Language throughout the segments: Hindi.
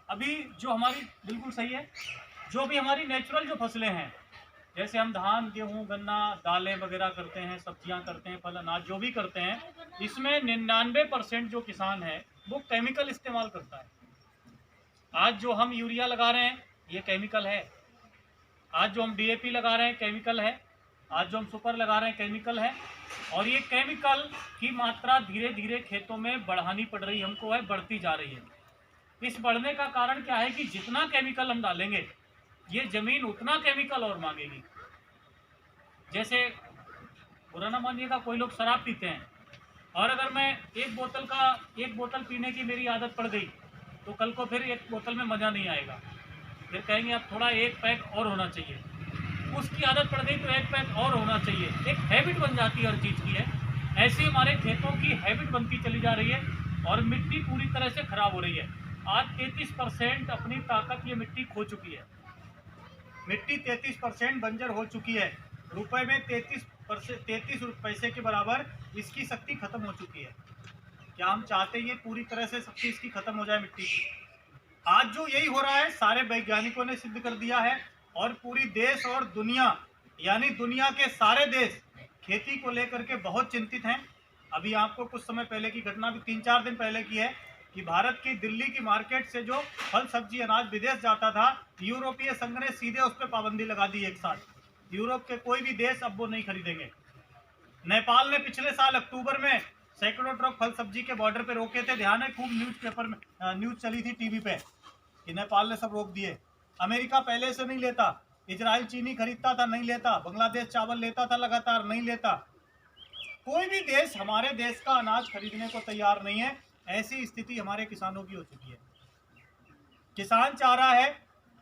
अभी जो हमारी बिल्कुल सही है, जो भी हमारी नेचुरल जो फसलें हैं, जैसे हम धान, गेहूं, गन्ना, दालें वगैरह करते हैं, सब्जियां करते हैं, फल अनाज जो भी करते हैं, इसमें 99% जो किसान है वो केमिकल इस्तेमाल करता है। आज जो हम यूरिया लगा रहे हैं ये केमिकल है, आज जो हम डीएपी लगा रहे हैं केमिकल है, आज जो हम सुपर लगा रहे हैं केमिकल है। और ये केमिकल की मात्रा धीरे धीरे खेतों में बढ़ानी पड़ रही हमको है, बढ़ती जा रही है। इस बढ़ने का कारण क्या है कि जितना केमिकल हम डालेंगे ये जमीन उतना केमिकल और मांगेगी। जैसे बुरा ना मानिएगा, कोई लोग शराब पीते हैं और अगर मैं एक बोतल पीने की मेरी आदत पड़ गई तो कल को फिर एक बोतल में मज़ा नहीं आएगा, फिर कहेंगे अब थोड़ा एक पैक और होना चाहिए। उसकी आदत पड़ गई तो एक पैक और होना चाहिए, एक हैबिट बन जाती है हर चीज़ की है। ऐसे हमारे खेतों की हैबिट बनती चली जा रही है और मिट्टी पूरी तरह से खराब हो रही है। आज 33% अपनी ताकत ये मिट्टी खो चुकी है, मिट्टी 33% बंजर हो चुकी है। रुपए में 33 पैसे के बराबर इसकी शक्ति खत्म हो चुकी है। क्या हम चाहते हैं ये पूरी तरह से शक्ति इसकी खत्म हो जाए मिट्टी की? आज जो यही हो रहा है सारे वैज्ञानिकों ने सिद्ध कर दिया है और पूरी देश और दुनिया यानी दुनिया के सारे देश खेती को लेकर के बहुत चिंतित हैं। अभी आपको कुछ समय पहले की घटना भी 3-4 दिन पहले की है कि भारत की दिल्ली की मार्केट से जो फल सब्जी अनाज विदेश जाता था, यूरोपीय संघ ने सीधे उस पर पाबंदी लगा दी एक साथ। यूरोप के कोई भी देश अब वो नहीं खरीदेंगे। नेपाल ने पिछले साल अक्टूबर में सैकड़ों ट्रक फल सब्जी के बॉर्डर पे रोके थे, ध्यान है, खूब न्यूज़पेपर में न्यूज़ चली थी टीवी पे कि नेपाल ने सब रोक दिए। अमेरिका पहले से नहीं लेता, इजराइल चीनी खरीदता था नहीं लेता, बांग्लादेश चावल लेता था लगातार नहीं लेता। कोई भी देश हमारे देश का अनाज खरीदने को तैयार नहीं है। ऐसी स्थिति हमारे किसानों की हो चुकी है। किसान चाह रहा है,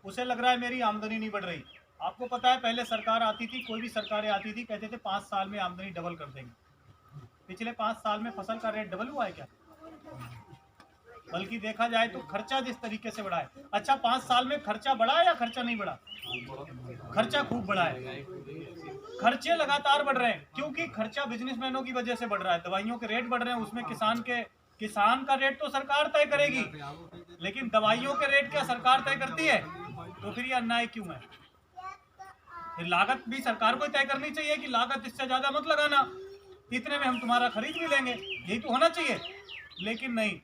उसे लग रहा है मेरी आमदनी नहीं बढ़ रही। आपको पता है पहले सरकार आती थी, कोई भी सरकारें आती थी, कहते थे 5 साल में आमदनी डबल कर देंगे। पिछले 5 साल में फसल का रेट डबल हुआ है क्या? बल्कि देखा जाए तो खर्चा जिस तरीके से बढ़ा है। अच्छा, 5 साल में खर्चा बढ़ा है या खर्चा नहीं बढ़ा? खर्चा खूब बढ़ा है। खर्चे लगातार बढ़ रहे हैं क्योंकि खर्चा बिजनेसमैनों की वजह से बढ़ रहा है। दवाइयों के रेट बढ़ रहे हैं, उसमें किसान का रेट तो सरकार तय करेगी, लेकिन दवाइयों के रेट क्या सरकार तय करती है? तो फिर ये अन्याय क्यों है? फिर लागत भी सरकार को तय करनी चाहिए कि लागत इससे ज्यादा मत लगाना, इतने में हम तुम्हारा खरीद भी लेंगे, यही तो होना चाहिए। लेकिन नहीं,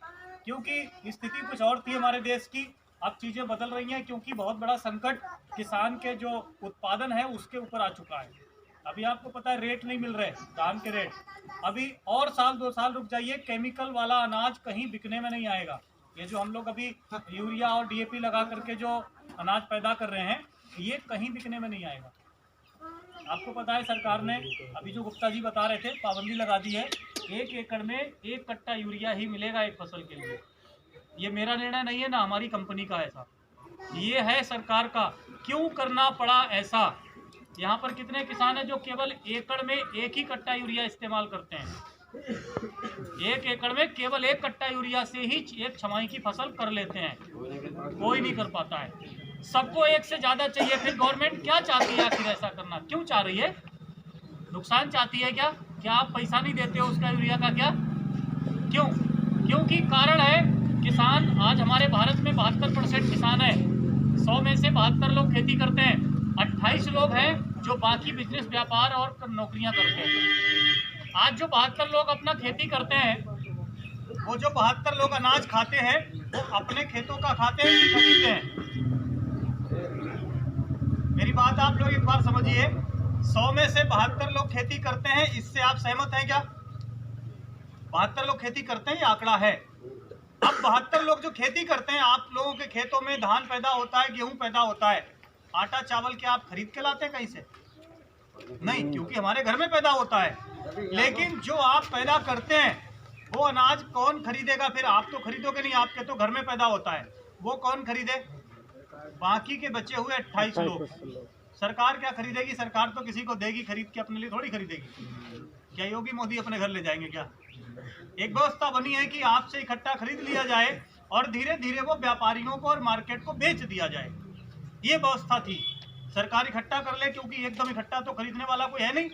क्योंकि स्थिति कुछ और थी हमारे देश की। अब चीजें बदल रही हैं क्योंकि बहुत बड़ा संकट किसान के जो उत्पादन है उसके ऊपर आ चुका है। अभी आपको पता है रेट नहीं मिल रहे धान के रेट। अभी और साल 2 साल रुक जाइए, केमिकल वाला अनाज कहीं बिकने में नहीं आएगा। ये जो हम लोग अभी यूरिया और डीएपी लगा करके जो अनाज पैदा कर रहे हैं ये कहीं बिकने में नहीं आएगा। आपको पता है सरकार ने अभी जो गुप्ता जी बता रहे थे पाबंदी लगा दी है, 1 एकड़ में 1 कट्टा यूरिया ही मिलेगा एक फसल के लिए। ये मेरा निर्णय नहीं है ना हमारी कंपनी का, ऐसा ये है सरकार का। क्यों करना पड़ा ऐसा? यहाँ पर कितने किसान हैं जो केवल एकड़ में 1 ही कट्टा यूरिया इस्तेमाल करते हैं। 1 एकड़ में केवल 1 कट्टा यूरिया से ही 1 छमाही की फसल कर लेते हैं, कोई नहीं कर पाता है। सबको 1 से ज़्यादा चाहिए। फिर गवर्नमेंट क्या चाहती है आखिर ऐसा करना? क्यों चाह रही है? नुकसान चाहती है क्या? क्या आप पैसा नहीं देते हो उसका यूरिया का क्या? क्यों? क्योंकि कारण है किसान। आज हमारे भारत में 72% किसान है। 100 में से 72 लोग खेती करते हैं, 28 लोग हैं जो बाकी बिजनेस व्यापार और नौकरियां करते हैं। आज जो 72 लोग अपना खेती करते हैं, वो जो 72 लोग अनाज खाते हैं वो अपने खेतों का खाते हैं कि खरीदते हैं? मेरी बात आप लोग एक बार समझिए। 100 में से 72 लोग खेती करते हैं, इससे आप सहमत हैं क्या? 72 लोग खेती करते हैं, ये आंकड़ा है। अब 72 लोग जो खेती करते हैं, आप लोगों के खेतों में धान पैदा होता है, गेहूं पैदा होता है, आटा चावल क्या आप खरीद के लाते हैं कहीं से? नहीं, क्योंकि हमारे घर में पैदा होता है। लेकिन जो आप पैदा करते हैं वो अनाज कौन खरीदेगा? फिर आप तो खरीदोगे नहीं, आपके तो घर में पैदा होता है, वो कौन खरीदे? बाकी के बचे हुए 28 लोग। सरकार क्या खरीदेगी? सरकार तो किसी को देगी खरीद के, अपने लिए थोड़ी खरीदेगी। क्या योगी मोदी अपने घर ले जाएंगे क्या? एक व्यवस्था बनी है कि आपसे इकट्ठा खरीद लिया जाए और धीरे धीरे वो व्यापारियों को और मार्केट को बेच दिया जाए, ये व्यवस्था थी। सरकार इकट्ठा कर ले, क्योंकि एकदम इकट्ठा तो खरीदने वाला कोई है नहीं,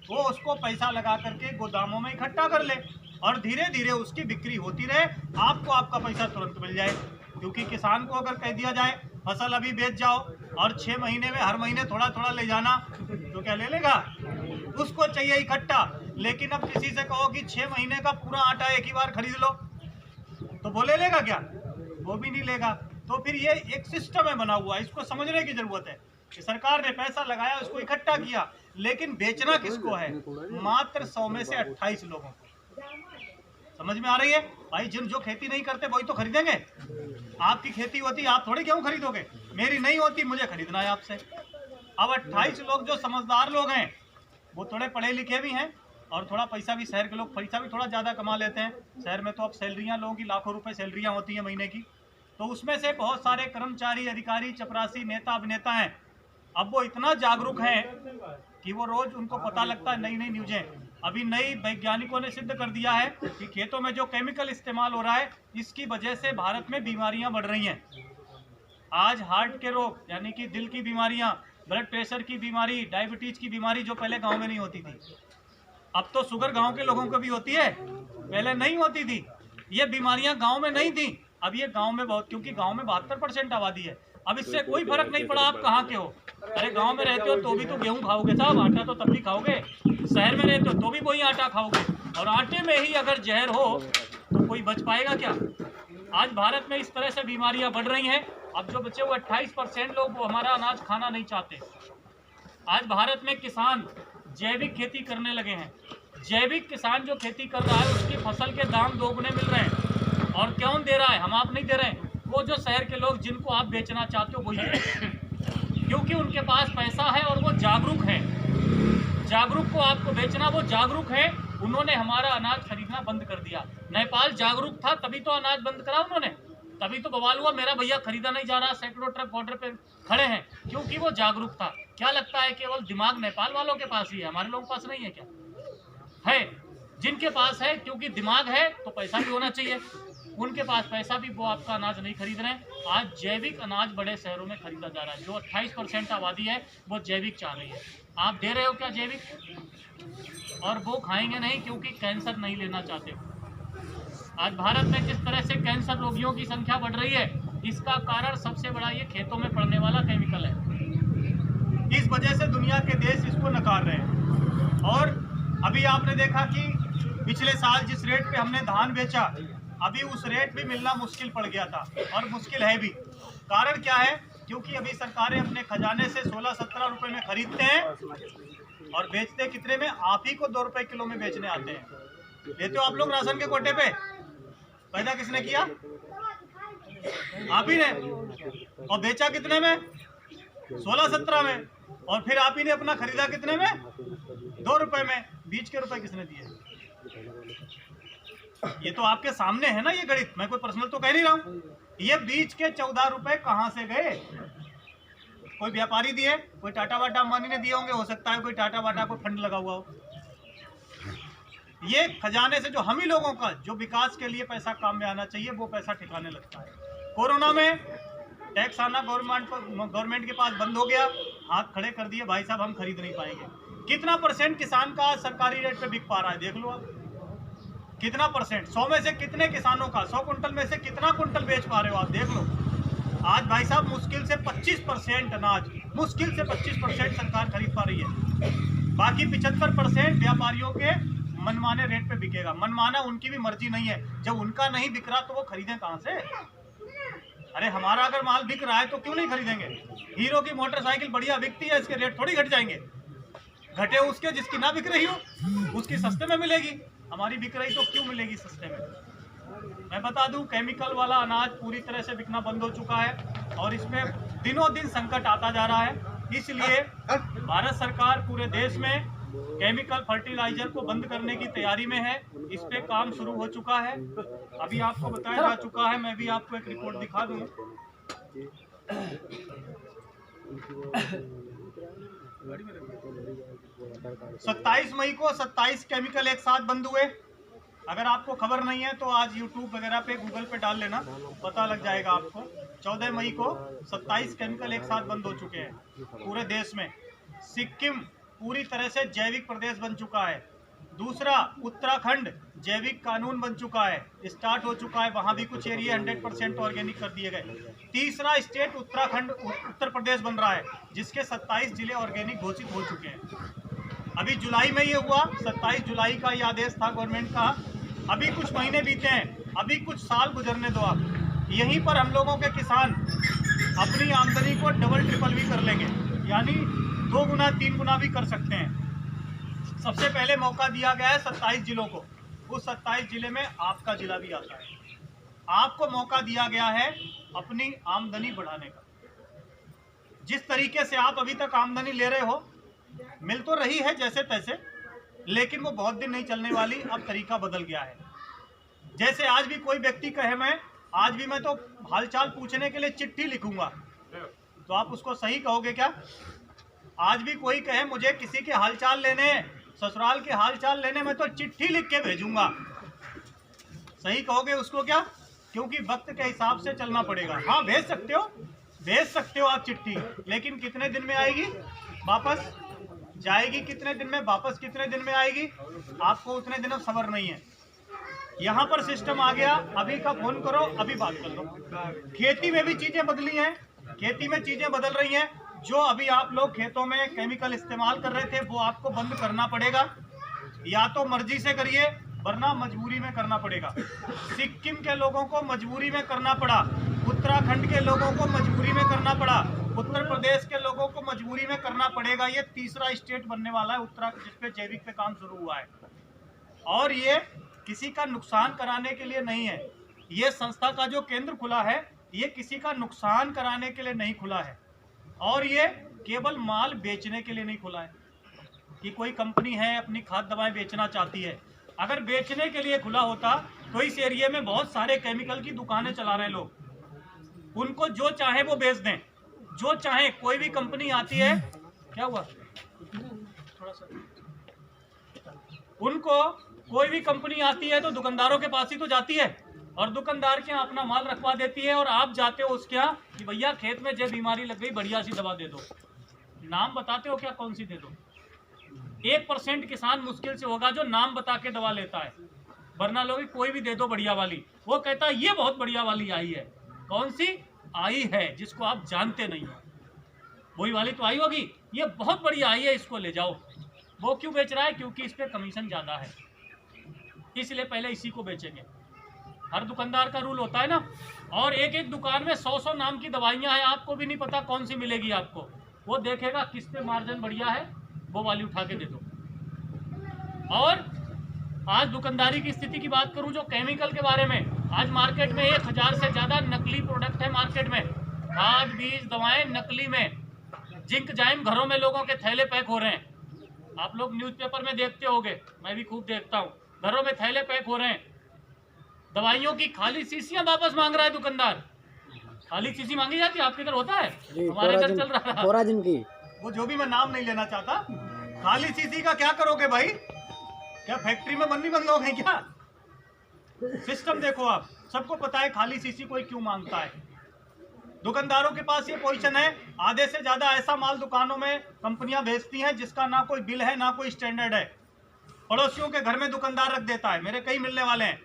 वो उसको पैसा लगा करके गोदामों में इकट्ठा कर ले और धीरे धीरे उसकी बिक्री होती रहे, आपको आपका पैसा तुरंत मिल जाए। क्योंकि किसान को अगर कह दिया जाए फसल अभी बेच जाओ और 6 महीने में हर महीने थोड़ा थोड़ा ले जाना, तो क्या ले लेगा? उसको चाहिए इकट्ठा। लेकिन अब किसी से कहो कि 6 महीने का पूरा आटा एक ही बार खरीद लो, तो वो ले लेगा क्या? वो भी नहीं लेगा। तो फिर ये एक सिस्टम है बना हुआ, इसको समझने की जरूरत है कि सरकार ने पैसा लगाया, उसको इकट्ठा किया, लेकिन बेचना किसको है? मात्र 100 में से 28 लोगों को। समझ में आ रही है भाई? जिन जो खेती नहीं करते वही तो खरीदेंगे। आपकी खेती होती, आप थोड़ी क्यों खरीदोगे? मेरी नहीं होती, मुझे खरीदना है आपसे। अब 28 लोग जो समझदार लोग हैं, वो थोड़े पढ़े लिखे भी हैं और थोड़ा पैसा भी, शहर के लोग पैसा भी थोड़ा ज़्यादा कमा लेते हैं। शहर में तो अब सैलरियाँ लोगों की लाखों रुपए सैलरियाँ होती हैं महीने की। तो उसमें से बहुत सारे कर्मचारी, अधिकारी, चपरासी, नेता, अभिनेता हैं। अब वो इतना जागरूक हैं कि वो रोज उनको पता लगता है नई नई न्यूजें। अभी नई वैज्ञानिकों ने सिद्ध कर दिया है कि खेतों में जो केमिकल इस्तेमाल हो रहा है, इसकी वजह से भारत में बीमारियां बढ़ रही हैं। आज हार्ट के रोग, यानी कि दिल की बीमारियां, ब्लड प्रेशर की बीमारी, डायबिटीज की बीमारी, जो पहले गांव में नहीं होती थी, अब तो शुगर गांव के लोगों को भी होती है, पहले नहीं होती थी। ये बीमारियां गांव में नहीं थी, अब ये गांव में बहुत, क्योंकि गांव में 72% आबादी है। अब इससे कोई फर्क नहीं पड़ा आप कहाँ के हो। अरे गांव में रहते हो तो भी तो गेहूं खाओगे साहब, आटा तो तब भी खाओगे। शहर में रहते हो तो भी वही आटा खाओगे, और आटे में ही अगर जहर हो तो कोई बच पाएगा क्या? आज भारत में इस तरह से बीमारियां बढ़ रही हैं। अब जो बच्चे वो 28% लोग वो हमारा अनाज खाना नहीं चाहते। आज भारत में किसान जैविक खेती करने लगे हैं। जैविक किसान जो खेती कर रहा है, उसकी फसल के दाम दोगुने मिल रहे हैं। और कौन दे रहा है? हम आप नहीं दे रहे हैं, वो जो शहर के लोग जिनको आप बेचना चाहते हो वही दे रहे हैं, क्योंकि उनके पास पैसा है और वो जागरूक है। जागरूक को आपको बेचना, वो जागरूक है। उन्होंने हमारा अनाज खरीदना बंद कर दिया। नेपाल जागरूक था तभी तो अनाज बंद करा उन्होंने, तभी तो बवाल हुआ मेरा भैया खरीदा नहीं जा रहा, सैकड़ों ट्रक बॉर्डर पे खड़े हैं, क्योंकि वो जागरूक था। क्या लगता है केवल दिमाग नेपाल वालों के पास ही है, हमारे लोगों के पास नहीं है क्या? है, जिनके पास है, क्योंकि दिमाग है तो पैसा भी होना चाहिए। उनके पास पैसा भी, वो आपका अनाज नहीं खरीद रहे हैं। आज जैविक अनाज बड़े शहरों में खरीदा जा रहा है। जो 28% आबादी है वो जैविक चाह रही है। आप दे रहे हो क्या जैविक? और वो खाएंगे नहीं, क्योंकि कैंसर नहीं लेना चाहते हो। आज भारत में जिस तरह से कैंसर रोगियों की संख्या बढ़ रही है, इसका कारण सबसे बड़ा ये खेतों में पड़ने वाला केमिकल है। इस वजह से दुनिया के देश इसको नकार रहे हैं। और अभी आपने देखा कि पिछले साल जिस रेट पे हमने धान बेचा, अभी उस रेट भी मिलना मुश्किल पड़ गया था, और मुश्किल है भी। कारण क्या है? क्योंकि अभी सरकारें अपने खजाने से 16-17 रुपए में खरीदते हैं और बेचते कितने में? आप ही को 2 रुपए किलो में बेचने आते हैं। लेते हो आप लोग राशन के कोटे पे? पैदा किसने किया? आप ही ने। और बेचा कितने में? 16-17 में। और फिर आप ही ने अपना खरीदा कितने में? 2 रुपए में। बीच के रुपए किसने दिए? ये तो आपके सामने है ना ये गणित, मैं कोई पर्सनल तो कह नहीं रहा हूं। ये बीच के 14 रुपए कहां से गए? कोई व्यापारी दिए, कोई टाटा वाटा अंबानी ने दिए होंगे, हो सकता है कोई टाटा वाटा को फंड लगा हुआ हो। ये खजाने से जो हम ही लोगों का जो विकास के लिए पैसा काम में आना चाहिए, वो पैसा ठिकाने लगता है। कोरोना में टैक्स आना गवर्नमेंट के पास बंद हो गया, हाथ खड़े कर दिए, भाई साहब हम खरीद नहीं पाएंगे। कितना % किसान का सरकारी रेट पे बिक पा रहा है देख लो आप। कितना %? 100 में से कितने किसानों का, 100 कुंटल में से कितना कुंटल बेच पा रहे हो आप देख लो। आज भाई साहब मुश्किल से 25% अनाज, मुश्किल से 25% सरकार खरीद पा रही है। बाकी 75% व्यापारियों के मनमाने रेट पे बिकेगा। मनमाना उनकी भी मर्जी नहीं है, जब उनका नहीं बिक रहा तो वो खरीदें कहां से? अरे हमारा अगर माल बिक रहा है तो क्यों नहीं खरीदेंगे? हीरो की मोटरसाइकिल बढ़िया बिकती है, इसके रेट थोड़ी घट जाएंगे। घटे उसके जिसकी ना बिक रही हो, उसकी सस्ते में मिलेगी। हमारी बिक रही तो क्यों मिलेगी सस्ते में? मैं बता दूं, केमिकल वाला अनाज पूरी तरह से बिकना बंद हो चुका है और इसमें दिनों दिन संकट आता जा रहा है। इसलिए भारत सरकार पूरे देश में केमिकल फर्टिलाइजर को बंद करने की तैयारी में है। इस पे काम शुरू हो चुका है, अभी आपको बताया जा चुका है। मैं भी आपको एक रिपोर्ट दिखा दूं। 27 मई को 27 केमिकल एक साथ बंद हुए। अगर आपको खबर नहीं है तो आज YouTube वगैरह पे, गूगल पे डाल लेना, पता लग जाएगा आपको। 14 मई को 27 केमिकल एक साथ बंद हो चुके हैं पूरे देश में। सिक्किम पूरी तरह से जैविक प्रदेश बन चुका है। दूसरा, उत्तराखंड जैविक कानून बन चुका है, स्टार्ट हो चुका है, वहां भी कुछ एरिया 100% ऑर्गेनिक कर दिए गए। तीसरा स्टेट उत्तराखंड उत्तर प्रदेश बन रहा है, जिसके 27 जिले ऑर्गेनिक घोषित हो चुके हैं। अभी जुलाई में ये हुआ, 27 जुलाई का ये आदेश था गवर्नमेंट का। अभी कुछ महीने बीते हैं, अभी कुछ साल गुजरने दो आप। यहीं पर हम लोगों के किसान अपनी आमदनी को डबल ट्रिपल भी कर लेंगे, यानी 2 गुना 3 गुना भी कर सकते हैं। सबसे पहले मौका दिया गया है 27 जिलों को, उस 27 जिले में आपका जिला भी आता है। आपको मौका दिया गया है अपनी आमदनी बढ़ाने का। जिस तरीके से आप अभी तक आमदनी ले रहे हो, मिल तो रही है जैसे तैसे, लेकिन वो बहुत दिन नहीं चलने वाली। अब तरीका बदल गया है। जैसे आज भी कोई व्यक्ति कहे आज भी मैं तो हालचाल पूछने के लिए चिट्ठी लिखूंगा, तो आप उसको सही कहोगे क्या? आज भी कोई कहे मुझे किसी के हालचाल लेने, ससुराल के हालचाल लेने, मैं तो चिट्ठी लिख के भेजूंगा, सही कहोगे उसको क्या? क्योंकि वक्त के हिसाब से चलना पड़ेगा। हाँ, भेज सकते हो आप चिट्ठी, लेकिन कितने दिन में आएगी वापस? जाएगी कितने दिन में, वापस कितने दिन में आएगी? आपको उतने दिन अब सब्र नहीं है। यहाँ पर सिस्टम आ गया, अभी का फोन करो, अभी बात कर लो। खेती में भी चीजें बदली हैं, खेती में चीजें बदल रही हैं। जो अभी आप लोग खेतों में केमिकल इस्तेमाल कर रहे थे, वो आपको बंद करना पड़ेगा। या तो मर्जी से करिए, वरना मजबूरी में करना पड़ेगा। सिक्किम के लोगों को मजबूरी में करना पड़ा, उत्तराखंड के लोगों को मजबूरी में करना पड़ा, उत्तर प्रदेश के लोगों को मजबूरी में करना पड़ेगा। ये तीसरा स्टेट बनने वाला है उत्तराखंड, जिसपे जैविक पे काम शुरू हुआ है। और ये किसी का नुकसान कराने के लिए नहीं है। ये संस्था का जो केंद्र खुला है, ये किसी का नुकसान कराने के लिए नहीं खुला है, और ये केवल माल बेचने के लिए नहीं खुला है कि कोई कंपनी है अपनी खाद दवाएं बेचना चाहती है। अगर बेचने के लिए खुला होता तो इस एरिया में बहुत सारे केमिकल की दुकानें चला रहे हैं लोग, उनको जो चाहे वो बेच दें, जो चाहे। कोई भी कंपनी आती है, क्या हुआ थोड़ा सा, उनको कोई भी कंपनी आती है तो दुकानदारों के पास ही तो जाती है, और दुकानदार के यहाँ अपना माल रखवा देती है, और आप जाते हो उसके यहाँ कि भैया खेत में जो बीमारी लग गई, बढ़िया सी दवा दे दो। नाम बताते हो क्या, कौन सी दे दो? 1% किसान मुश्किल से होगा जो नाम बता के दवा लेता है, वरना लोग कोई भी दे दो बढ़िया वाली। वो कहता है ये बहुत बढ़िया वाली आई है। कौन सी आई है जिसको आप जानते नहीं हो? वही वाली तो आई होगी, ये बहुत बढ़िया आई है, इसको ले जाओ। वो क्यों बेच रहा है? क्योंकि इस पे कमीशन ज़्यादा है, इसलिए पहले इसी को बेचेंगे। हर दुकानदार का रूल होता है ना। और एक एक दुकान में 100 नाम की दवाइयाँ हैं, आपको भी नहीं पता कौन सी मिलेगी आपको। वो देखेगा किस पे मार्जिन बढ़िया है, वो वाली उठा के दे दो। और आज दुकानदारी की स्थिति की बात करूं, जो केमिकल के बारे में, आज मार्केट में 1000 से ज़्यादा नकली प्रोडक्ट है मार्केट में। खाद बीज दवाएं नकली में, जिंक जाइम घरों में लोगों के थैले पैक हो रहे हैं। आप लोग न्यूज़पेपर में देखते होंगे, मैं भी खूब देखता हूँ, घरों में थैले पैक हो रहे हैं। दवाइयों की खाली शीशियां वापस मांग रहा है दुकानदार। खाली शीशी मांगी जाती है, आपके इधर होता है? हमारे इधर चल रहा है वो, जो भी मैं नाम नहीं लेना चाहता। खाली शीशी का क्या करोगे भाई? क्या फैक्ट्री में बंद हो गई क्या? सिस्टम देखो आप, सबको पता है खाली शीशी कोई क्यों मांगता है। दुकानदारों के पास ये पोजीशन है, आधे से ज्यादा ऐसा माल दुकानों में कंपनियां बेचती हैं जिसका ना कोई बिल है, ना कोई स्टैंडर्ड है। पड़ोसियों के घर में दुकानदार रख देता है। मेरे कई मिलने वाले हैं,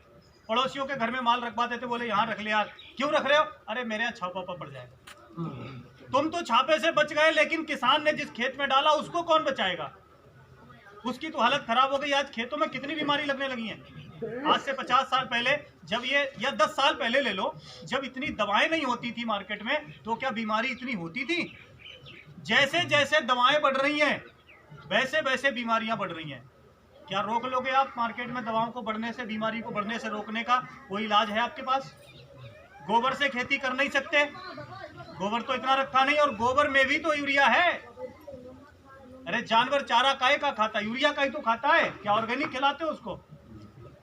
पड़ोसियों के घर में माल रखवा देते, बोले यहाँ रख ले यार। क्यों रख रहे हो? अरे मेरे यहाँ छापा पड़ जाएगा। तुम तो छापे से बच गए, लेकिन किसान ने जिस खेत में डाला उसको कौन बचाएगा? उसकी तो हालत खराब हो गई। आज खेतों में कितनी बीमारी लगने लगी हैं। आज से 50 साल पहले जब ये, या 10 साल पहले ले लो, जब इतनी दवाएं नहीं होती थी मार्केट में, तो क्या बीमारी इतनी होती थी? जैसे जैसे दवाएं बढ़ रही हैं, वैसे वैसे बीमारियां बढ़ रही हैं। क्या रोक लोगे आप मार्केट में दवाओं को बढ़ने से, बीमारी को बढ़ने से रोकने का कोई इलाज है आपके पास? गोबर से खेती कर नहीं सकते, गोबर तो इतना रखा नहीं, और गोबर में भी तो यूरिया है। अरे जानवर चारा काहे का खाता है? यूरिया का ही तो खाता है। क्या ऑर्गेनिक खिलाते हो उसको?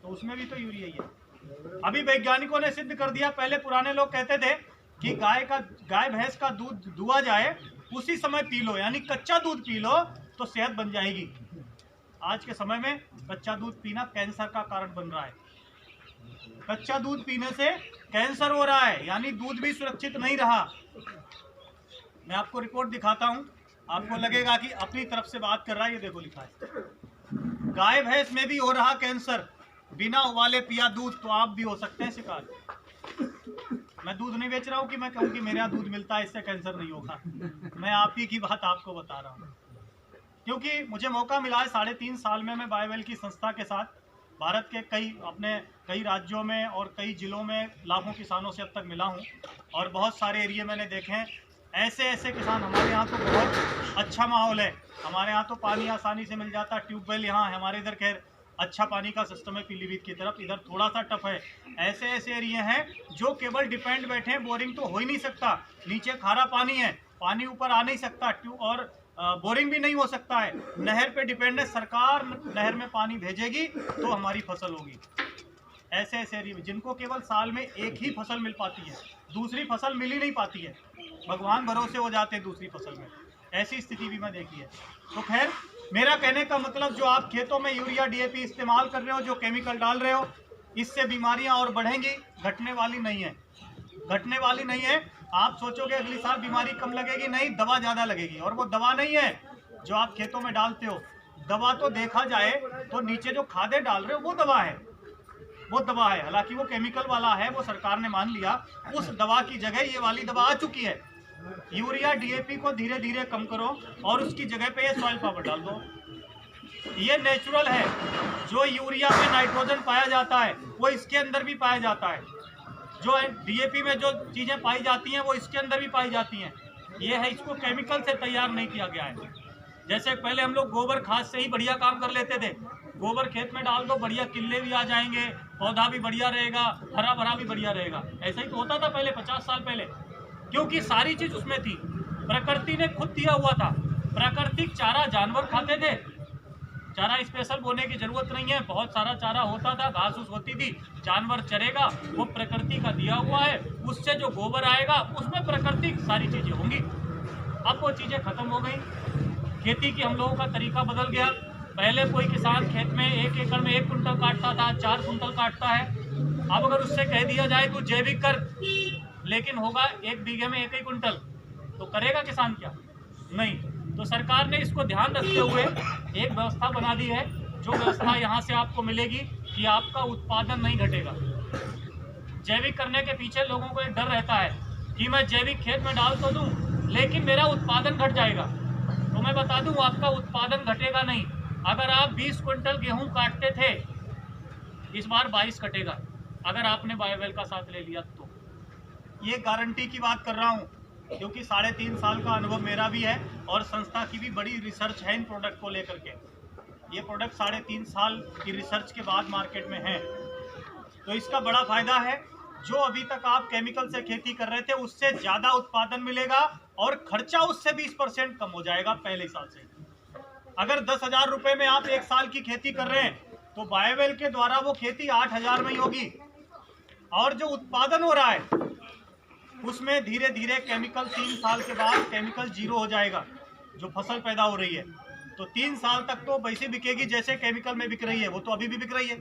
तो उसमें भी तो यूरिया ही है। अभी वैज्ञानिकों ने सिद्ध कर दिया। पहले पुराने लोग कहते थे कि गाय भैंस का दूध दुआ जाए उसी समय पी लो, यानी कच्चा दूध पी लो तो सेहत बन जाएगी। आज के समय में कच्चा दूध पीना कैंसर का कारण बन रहा है। कच्चा दूध पीने से कैंसर हो रहा है, यानी दूध भी सुरक्षित नहीं रहा। मैं आपको रिपोर्ट दिखाता हूं, आपको लगेगा कि अपनी तरफ से बात कर रहा है। ये देखो लिखा है, गाय भैंस में भी हो रहा कैंसर, बिना उबाले पिया दूध तो आप भी हो सकते हैं शिकार। मैं दूध नहीं बेच रहा हूँ कि मैं कहूँ कि मेरे यहाँ दूध मिलता है इससे कैंसर नहीं होगा, मैं आप ही की बात आपको बता रहा हूँ। क्योंकि मुझे मौका मिला है 3.5 साल में मैं बायोवेल की संस्था के साथ भारत के कई राज्यों में और कई जिलों में लाखों किसानों से अब तक मिला हूँ, और बहुत सारे एरिया मैंने देखे हैं। ऐसे किसान, हमारे यहाँ तो बहुत अच्छा माहौल है, हमारे यहाँ तो पानी आसानी से मिल जाता है, ट्यूबवेल यहाँ है, हमारे इधर खैर अच्छा पानी का सिस्टम है पीलीभीत की तरफ, इधर थोड़ा सा टफ है। ऐसे एरिया हैं जो केवल डिपेंड बैठे हैं, बोरिंग तो हो ही नहीं सकता, नीचे खारा पानी है, पानी ऊपर आ नहीं सकता, और बोरिंग भी नहीं हो सकता है, नहर पे डिपेंड है, सरकार नहर में पानी भेजेगी तो हमारी फसल होगी। ऐसे एरिया जिनको केवल साल में एक ही फसल मिल पाती है, दूसरी फसल मिल ही नहीं पाती है, भगवान भरोसे हो जाते हैं दूसरी फसल में, ऐसी स्थिति भी मैं देखी है। तो खैर, मेरा कहने का मतलब, जो आप खेतों में यूरिया डीएपी इस्तेमाल कर रहे हो, जो केमिकल डाल रहे हो, इससे बीमारियां और बढ़ेंगी, घटने वाली नहीं है, घटने वाली नहीं है। आप सोचोगे अगली साल बीमारी कम लगेगी, नहीं, दवा ज़्यादा लगेगी, और वो दवा नहीं है जो आप खेतों में डालते हो। दवा तो देखा जाए तो नीचे जो खादें डाल रहे हो वो दवा है, वो दवा है, हालांकि वो केमिकल वाला है, वो सरकार ने मान लिया। उस दवा की जगह ये वाली दवा आ चुकी है। यूरिया डीएपी को धीरे धीरे कम करो और उसकी जगह पे ये सॉइल पावर डाल दो। ये नेचुरल है, जो यूरिया में नाइट्रोजन पाया जाता है वो इसके अंदर भी पाया जाता है, जो डीएपी में जो चीज़ें पाई जाती हैं वो इसके अंदर भी पाई जाती हैं। ये है, इसको केमिकल से तैयार नहीं किया गया है। जैसे पहले हम लोग गोबर खाद से ही बढ़िया काम कर लेते थे, गोबर खेत में डाल दो, बढ़िया किल्ले भी आ जाएंगे, पौधा भी बढ़िया रहेगा, हरा भरा भी बढ़िया रहेगा। ऐसा ही तो होता था पहले, 50 साल पहले, क्योंकि सारी चीज़ उसमें थी, प्रकृति ने खुद दिया हुआ था। प्राकृतिक चारा जानवर खाते थे, चारा स्पेशल बोने की जरूरत नहीं है, बहुत सारा चारा होता था, घास फूस होती थी, जानवर चरेगा, वो प्रकृति का दिया हुआ है, उससे जो गोबर आएगा उसमें प्राकृतिक सारी चीज़ें होंगी। अब वो चीज़ें खत्म हो गई, खेती की हम लोगों का तरीका बदल गया। पहले कोई किसान खेत में 1 एकड़ में 1 कुंटल काटता था, 4 कुंटल काटता है। अब अगर उससे कह दिया जाए तू जैविक कर, लेकिन होगा 1 बीघे में 1 ही कुंटल, तो करेगा किसान क्या? नहीं। तो सरकार ने इसको ध्यान रखते हुए एक व्यवस्था बना दी है, जो व्यवस्था यहाँ से आपको मिलेगी कि आपका उत्पादन नहीं घटेगा। जैविक करने के पीछे लोगों को एक डर रहता है कि मैं जैविक खेत में डाल तो दूं, लेकिन मेरा उत्पादन घट जाएगा। तो मैं बता दूं, आपका उत्पादन घटेगा नहीं। अगर आप 20 क्विंटल गेहूं काटते थे, इस बार 22 कटेगा, अगर आपने बायोवेल का साथ ले लिया तो। ये गारंटी की बात कर रहा हूँ, क्योंकि 3.5 साल का अनुभव मेरा भी है और संस्था की भी बड़ी रिसर्च है इन प्रोडक्ट को लेकर के। ये प्रोडक्ट 3.5 साल की रिसर्च के बाद मार्केट में है, तो इसका बड़ा फायदा है। जो अभी तक आप केमिकल से खेती कर रहे थे, उससे ज़्यादा उत्पादन मिलेगा और खर्चा उससे 20% कम हो जाएगा पहले साल से। अगर 10,000 रुपये में आप 1 साल की खेती कर रहे हैं, तो बायोवेल के द्वारा वो खेती 8,000 में ही होगी। और जो उत्पादन हो रहा है उसमें धीरे धीरे केमिकल 3 साल के बाद केमिकल 0 हो जाएगा, जो फसल पैदा हो रही है। तो 3 साल तक तो वैसे बिकेगी जैसे केमिकल में बिक रही है, वो तो अभी भी बिक रही है।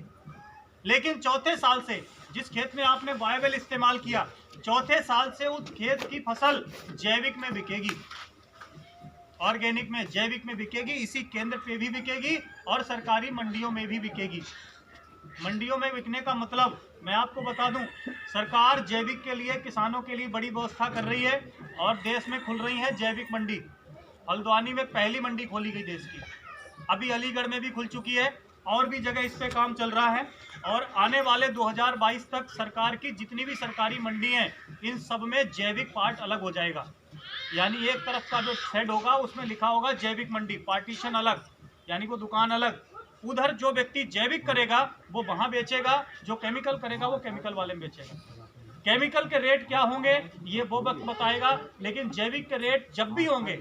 लेकिन चौथे साल से, जिस खेत में आपने बायोवेल इस्तेमाल किया, चौथे साल से उस खेत की फसल जैविक में बिकेगी, ऑर्गेनिक में, जैविक में बिकेगी। इसी केंद्र पे भी बिकेगी और सरकारी मंडियों में भी बिकेगी। मंडियों में बिकने का मतलब मैं आपको बता दूं, सरकार जैविक के लिए, किसानों के लिए बड़ी व्यवस्था कर रही है और देश में खुल रही है जैविक मंडी। हल्द्वानी में पहली मंडी खोली गई देश की, अभी अलीगढ़ में भी खुल चुकी है, और भी जगह इस पे काम चल रहा है। और आने वाले 2022 तक सरकार की जितनी भी सरकारी मंडी हैं, इन सब में जैविक पार्ट अलग हो जाएगा। यानी एक तरफ का जो शेड होगा उसमें लिखा होगा जैविक मंडी, पार्टीशन अलग, यानी वो दुकान अलग। उधर जो व्यक्ति जैविक करेगा वो वहाँ बेचेगा, जो केमिकल करेगा वो केमिकल वाले में बेचेगा। केमिकल के रेट क्या होंगे ये वो वक्त बताएगा, लेकिन जैविक के रेट जब भी होंगे,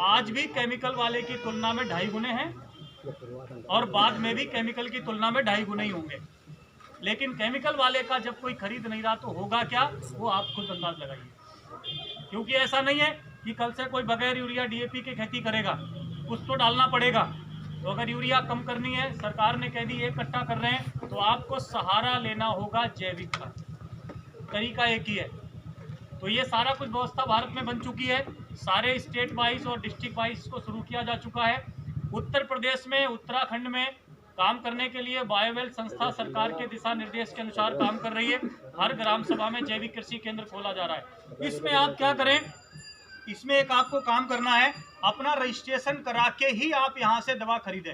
आज भी केमिकल वाले की तुलना में 2.5 गुने हैं और बाद में भी केमिकल की तुलना में 2.5 गुने ही होंगे। लेकिन केमिकल वाले का जब कोई खरीद नहीं रहा तो होगा क्या, वो आप खुद अंदाज लगाइए। क्योंकि ऐसा नहीं है कि कल से कोई बगैर यूरिया डीएपी की खेती करेगा, कुछ तो डालना पड़ेगा। तो अगर यूरिया कम करनी है, सरकार ने कह दी 1 कट्टा कर रहे हैं, तो आपको सहारा लेना होगा जैविक का। तरीका एक ही है। तो ये सारा कुछ व्यवस्था भारत में बन चुकी है, सारे स्टेट वाइज और डिस्ट्रिक्ट वाइज को शुरू किया जा चुका है। उत्तर प्रदेश में, उत्तराखंड में काम करने के लिए बायोवेल संस्था सरकार के दिशा निर्देश के अनुसार काम कर रही है। हर ग्राम सभा में जैविक कृषि केंद्र खोला जा रहा है। इसमें आप क्या करें, इसमें एक आपको काम करना है, अपना रजिस्ट्रेशन करा के ही आप यहाँ से दवा खरीदें।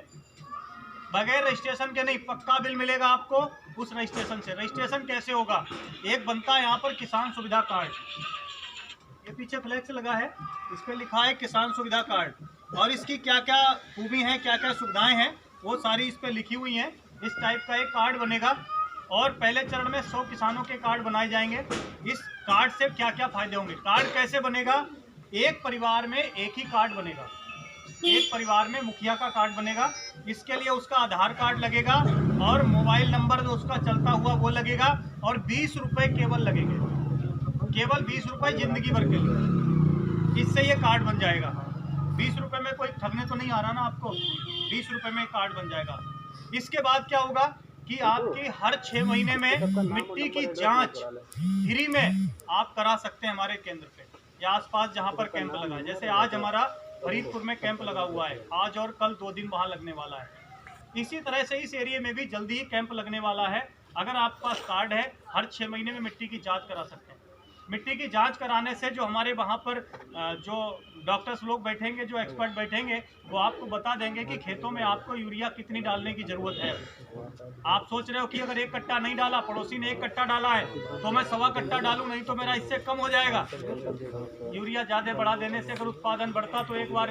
बगैर रजिस्ट्रेशन के नहीं, पक्का बिल मिलेगा आपको उस रजिस्ट्रेशन से। रजिस्ट्रेशन कैसे होगा, एक बनता है यहाँ पर किसान सुविधा कार्ड, ये पीछे फ्लैक्स लगा है, इस पर लिखा है किसान सुविधा कार्ड, और इसकी क्या क्या खूबी हैं, क्या क्या सुविधाएं हैं, वो सारी इस पर लिखी हुई हैं। इस टाइप का एक कार्ड बनेगा और पहले चरण में 100 किसानों के कार्ड बनाए जाएंगे। इस कार्ड से क्या क्या फायदे होंगे, कार्ड कैसे बनेगा, एक परिवार में एक ही कार्ड बनेगा, एक परिवार में मुखिया का कार्ड बनेगा। इसके लिए उसका आधार कार्ड लगेगा और मोबाइल नंबर जो उसका चलता हुआ वो लगेगा, और 20 रुपये केवल लगेंगे, केवल 20 रुपये जिंदगी भर के लिए। इससे ये कार्ड बन जाएगा। 20 रुपये में कोई ठगने तो नहीं आ रहा ना आपको, 20 रुपये में कार्ड बन जाएगा। इसके बाद क्या होगा कि आपकी हर 6 महीने में मिट्टी की जांच फ्री में आप करा सकते हैं हमारे केंद्र पे या आसपास जहां पर कैंप लगा है। जैसे आज हमारा फरीदपुर में कैंप लगा हुआ है, आज और कल 2 दिन वहां लगने वाला है। इसी तरह से इस एरिया में भी जल्दी ही कैंप लगने वाला है। अगर आपके पास कार्ड है, हर 6 महीने में मिट्टी की जांच करा सकते हैं। मिट्टी की जांच कराने से जो हमारे वहाँ पर जो डॉक्टर्स लोग बैठेंगे, जो एक्सपर्ट बैठेंगे, वो आपको बता देंगे कि खेतों में आपको यूरिया कितनी डालने की ज़रूरत है। आप सोच रहे हो कि अगर 1 कट्टा नहीं डाला, पड़ोसी ने 1 कट्टा डाला है तो मैं 1.25 कट्टा डालूं, नहीं तो मेरा इससे कम हो जाएगा। यूरिया ज़्यादा बढ़ा देने से अगर उत्पादन बढ़ता तो एक बार